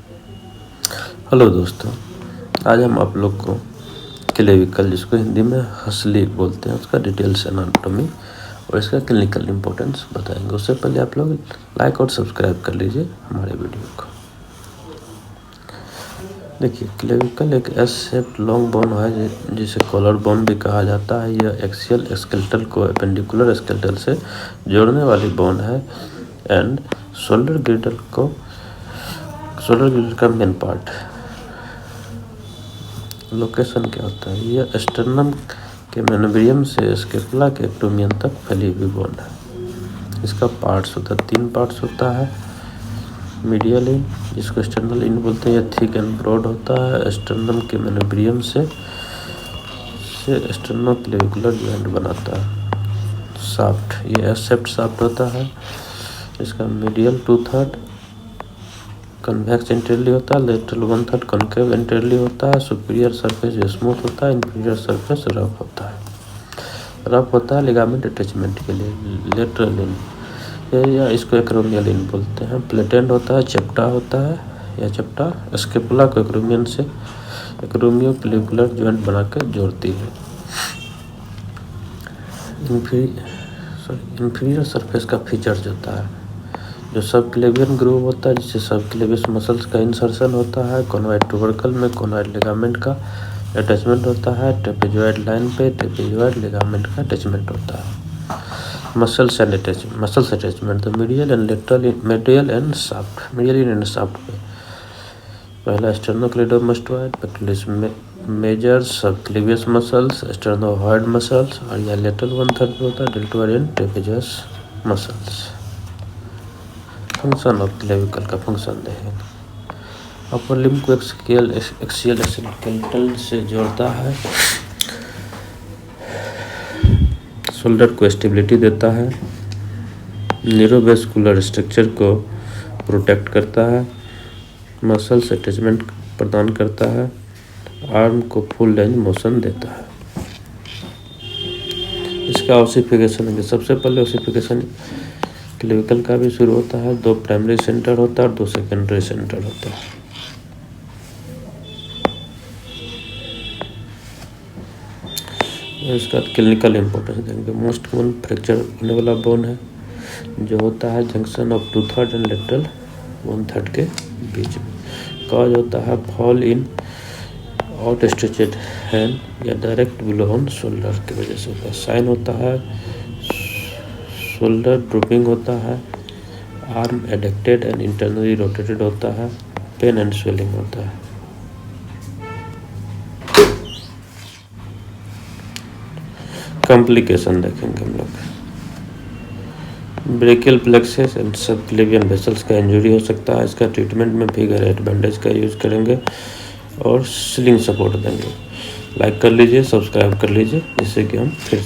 Hello दोस्तों, आज हम आप लोग को क्लेविकल, जिसको हिंदी में हंसली बोलते हैं, उसका डिटेल्स एनाटॉमी और इसका क्लिनिकल इम्पोर्टेंस बताएंगे। उससे पहले आप लोग लाइक और सब्सक्राइब कर लीजिए हमारे वीडियो को। देखिए, क्लेविकल एक एस शेप्ड लॉन्ग बोन है जिसे कॉलर बोन भी कहा जाता है। यह एक्सियल स्केलेटल को एपेंडिकुलर स्केलेटल से जोड़ने वाली बोन है एंड शोल्डर गिल्डर का मेन पार्ट है। लोकेशन क्या होता है? यह स्टर्नम के मेनोब्रियम से स्कैपुला के एक्टोमियन तक फैली हुई बोन है। इसका पार्ट्स होता है, 3 पार्ट्स होता है। मीडियल इन, जिसको एक्सटर्नल इन बोलते हैं, यह थिक एंड ब्रॉड होता है। स्टर्नम के मेनोब्रियम से स्टर्नोक्लेविकुलर जॉइंट बनाता है। शाफ्ट, ये एस शेप्ड शाफ्ट होता है। इसका मीडियल 2/3 कन्वेक्स इंटरली होता है, लेटरल 1/3 कॉन्केव इंटरली होता है। सुपीरियर सरफेस स्मूथ होता है, इंफीरियर सरफेस रफ होता है। रफ होता है लिगामेंट अटैचमेंट के लिए। लेटरल इन, या इसको एक्रोमियल इन बोलते हैं। प्लेटेंट होता है, चपटा होता है या चपटा स्कैपुला को एक्रोमियन से एक्रोमियोक्लेविकुलर जॉइंट बनाकर जोड़ती है। इंफीरियर सरफेस का फीचर्स होता है जो सबक्लेवियन ग्रूव होता है, जिससे सबक्लेवियस मसल्स का इंसर्शन होता है। कॉनवाइड ट्यूबरकल में कॉनवाइड लिगामेंट का अटैचमेंट होता है। ट्रेपेजॉइड लाइन पे ट्रेपेजॉइड लिगामेंट का अटैचमेंट होता है। मसल्स अटैचमेंट, तो medial and lateral, medial and shaft, medial in and shaft पे पहला sternocleidomastoid, pectoralis majors, subclavius muscles, sternohyoid muscles, और यह लेटरल 1/3 पे होता है। Deltoid and trapezius muscles. Function of clavicle का फंक्शन देखेंगे। अपर लिम्ब को एक्सियल स्केलेटल से जोड़ता है। शोल्डर को स्टेबिलिटी देता है। न्यूरोवेस्कुलर स्ट्रक्चर को प्रोटेक्ट करता है। मसल्स अटैचमेंट प्रदान करता है। आर्म को फुल रेंज मोशन देता है। इसका ऑसिफिकेशन है। सबसे पहले ऑसिफिकेशन क्लेविकल का भी शुरू होता है। 2 प्राइमरी सेंटर होता है और 2 सेकेंडरी सेंटर होता है। इसका क्लिनिकल इम्पोर्टेंस देंगे। मोस्ट कॉमन फ्रैक्चर होने वाला बोन है जो होता है जंक्शन ऑफ 2/3 एंड लेटरल 1/3 के बीच में। कॉज होता है फॉल इन आउट स्ट्रेचेड हैंड या डायरेक्ट बिलो ऑन शोल्डर की वजह से होता है। साइन होता है शोल्डर ड्रूपिंग होता है। Arm adducted and internally rotated होता है। पेन एंड स्वेलिंग होता है। कॉम्प्लिकेशन देखेंगे हम लोग। Brachial plexus and subclavian vessels का इंजरी हो सकता है। इसका ट्रीटमेंट में फिगर 8 बैंडेज का यूज करेंगे और स्लिंग सपोर्ट देंगे। लाइक कर लीजिए, सब्सक्राइब कर लीजिए, जिससे कि हम फिर